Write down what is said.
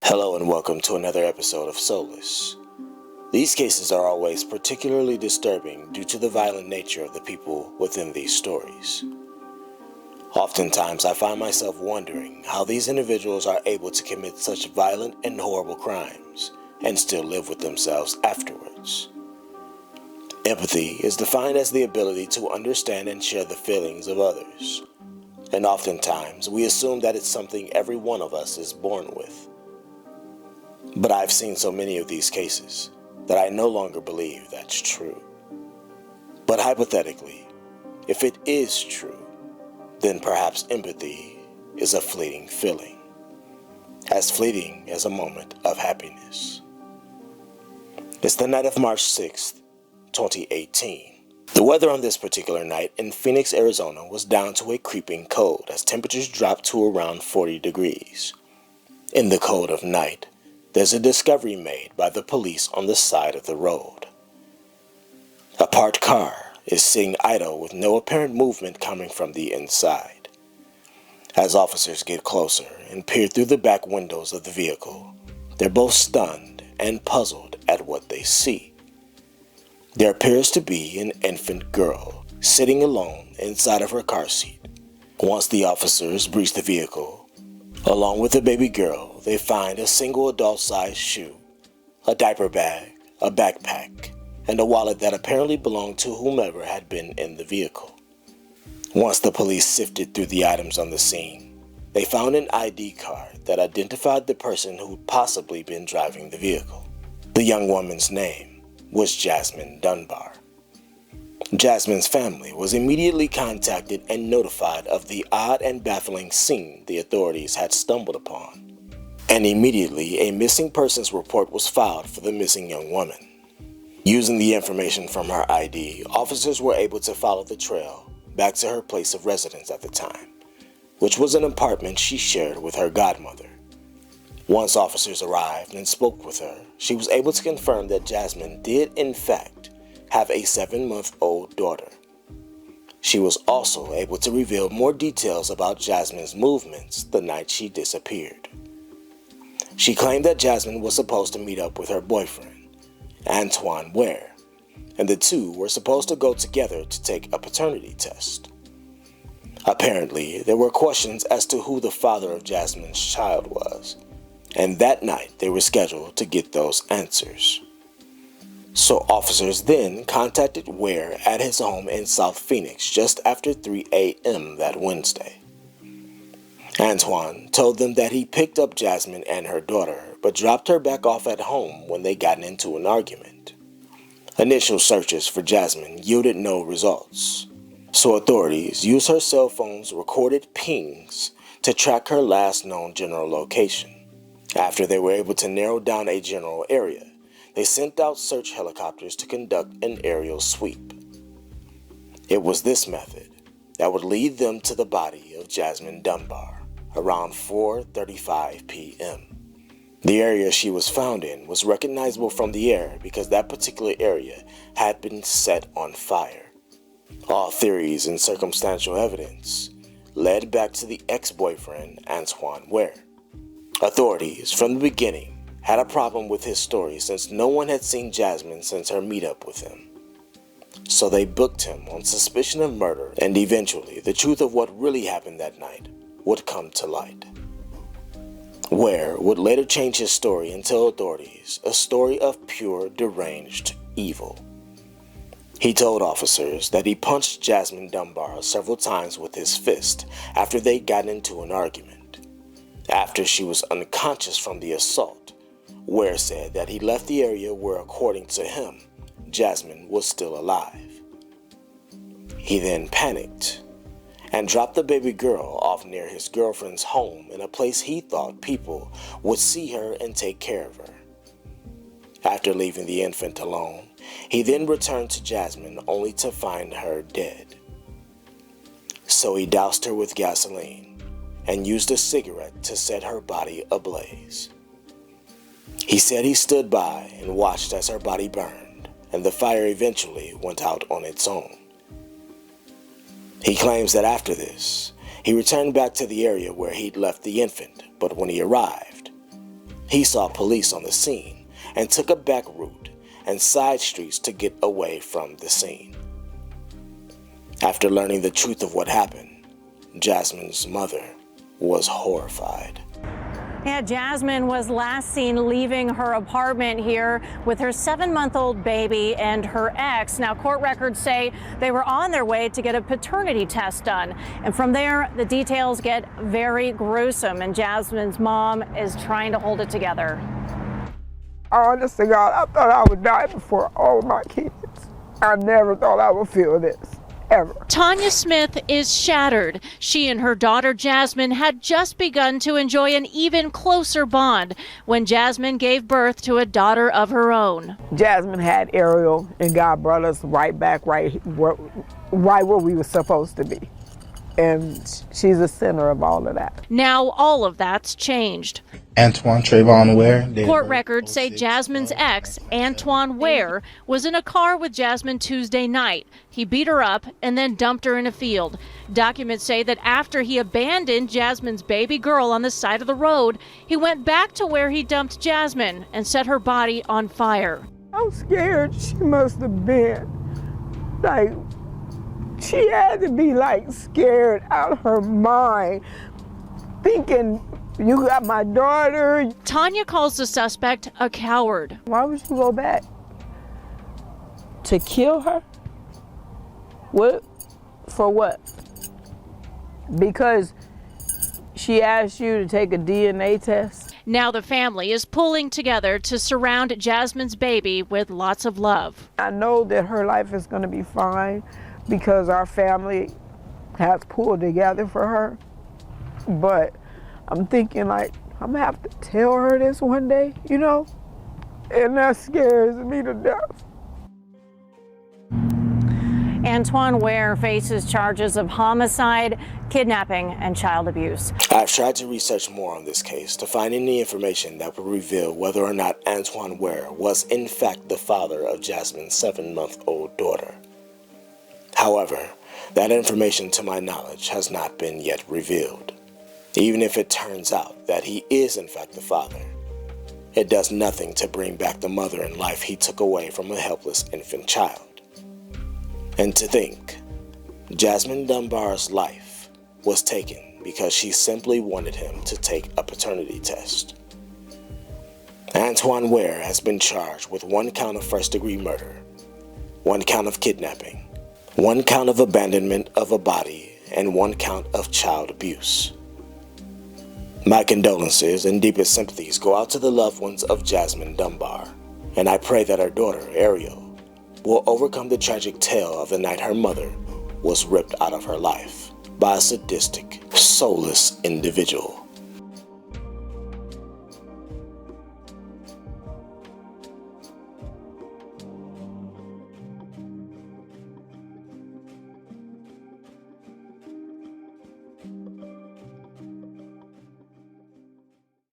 Hello and welcome to another episode of Solace. These cases are always particularly disturbing due to the violent nature of the people within these stories. Oftentimes I find myself wondering how these individuals are able to commit such violent and horrible crimes and still live with themselves afterwards. Empathy is defined as the ability to understand and share the feelings of others. And oftentimes we assume that it's something every one of us is born with. But I've seen so many of these cases that I no longer believe that's true. But hypothetically, if it is true, then perhaps empathy is a fleeting feeling, as fleeting as a moment of happiness. It's the night of March 6th, 2018. The weather on this particular night in Phoenix, Arizona was down to a creeping cold as temperatures dropped to around 40 degrees. In the cold of night, there's a discovery made by the police on the side of the road. A parked car is sitting idle with no apparent movement coming from the inside. As officers get closer and peer through the back windows of the vehicle, they're both stunned and puzzled at what they see. There appears to be an infant girl sitting alone inside of her car seat. Once the officers breach the vehicle, along with the baby girl, they find a single adult-sized shoe, a diaper bag, a backpack, and a wallet that apparently belonged to whomever had been in the vehicle. Once the police sifted through the items on the scene, they found an ID card that identified the person who'd possibly been driving the vehicle. The young woman's name was Jasmine Dunbar. Jasmine's family was immediately contacted and notified of the odd and baffling scene the authorities had stumbled upon. And immediately a missing persons report was filed for the missing young woman. Using the information from her ID, officers were able to follow the trail back to her place of residence at the time, which was an apartment she shared with her godmother. Once officers arrived and spoke with her, she was able to confirm that Jasmine did in fact have a 7-month-old daughter. She was also able to reveal more details about Jasmine's movements the night she disappeared. She claimed that Jasmine was supposed to meet up with her boyfriend, Antoine Ware, and the two were supposed to go together to take a paternity test. Apparently, there were questions as to who the father of Jasmine's child was, and that night they were scheduled to get those answers. So officers then contacted Ware at his home in South Phoenix just after 3 a.m. that Wednesday. Antoine told them that he picked up Jasmine and her daughter, but dropped her back off at home when they got into an argument. Initial searches for Jasmine yielded no results, so authorities used her cell phone's recorded pings to track her last known general location. After they were able to narrow down a general area, they sent out search helicopters to conduct an aerial sweep. It was this method that would lead them to the body of Jasmine Dunbar around 4:35 p.m. The area she was found in was recognizable from the air because that particular area had been set on fire. All theories and circumstantial evidence led back to the ex-boyfriend Antoine Ware. Authorities from the beginning had a problem with his story since no one had seen Jasmine since her meetup with him. So they booked him on suspicion of murder, and eventually the truth of what really happened that night would come to light. Ware would later change his story and tell authorities a story of pure deranged evil. He told officers that he punched Jasmine Dunbar several times with his fist after they got into an argument. After she was unconscious from the assault, Ware said that he left the area where, according to him, Jasmine was still alive. He then panicked and dropped the baby girl off near his girlfriend's home in a place he thought people would see her and take care of her. After leaving the infant alone, he then returned to Jasmine only to find her dead. So he doused her with gasoline and used a cigarette to set her body ablaze. He said he stood by and watched as her body burned, and the fire eventually went out on its own. He claims that after this, he returned back to the area where he'd left the infant, but when he arrived, He saw police on the scene and took a back route and side streets to get away from the scene. After learning the truth of what happened, Jasmine's mother was horrified. Yeah, Jasmine was last seen leaving her apartment here with her 7-month-old baby and her ex. Now, court records say they were on their way to get a paternity test done. And from there, the details get very gruesome, and Jasmine's mom is trying to hold it together. Honest to God, I thought I would die before all my kids. I never thought I would feel this. Ever. Tanya Smith is shattered. She and her daughter Jasmine had just begun to enjoy an even closer bond when Jasmine gave birth to a daughter of her own. Jasmine had Ariel, and God brought us right back right where we were supposed to be. And she's the center of all of that. Now all of that's changed. Antoine Trayvon Ware. Court records say Jasmine's ex, Antoine Ware, was in a car with Jasmine Tuesday night. He beat her up and then dumped her in a field. Documents say that after he abandoned Jasmine's baby girl on the side of the road, he went back to where he dumped Jasmine and set her body on fire. I'm scared. She must have been like, she had to be like scared out of her mind, thinking, you got my daughter. Tanya calls the suspect a coward. Why would you go back? To kill her? What? For what? Because she asked you to take a DNA test? Now the family is pulling together to surround Jasmine's baby with lots of love. I know that her life is going to be fine because our family has pulled together for her. But I'm thinking, like, I'm gonna have to tell her this one day, you know? And that scares me to death. Antoine Ware faces charges of homicide, kidnapping, and child abuse. I've tried to research more on this case to find any information that would reveal whether or not Antoine Ware was in fact the father of Jasmine's 7-month-old daughter. However, that information to my knowledge has not been yet revealed. Even if it turns out that he is in fact the father, it does nothing to bring back the mother and life he took away from a helpless infant child. And to think, Jasmine Dunbar's life was taken because she simply wanted him to take a paternity test. Antoine Ware has been charged with 1 count of first-degree murder, 1 count of kidnapping, 1 count of abandonment of a body, and 1 count of child abuse. My condolences and deepest sympathies go out to the loved ones of Jasmine Dunbar, and I pray that her daughter, Ariel, will overcome the tragic tale of the night her mother was ripped out of her life by a sadistic, soulless individual.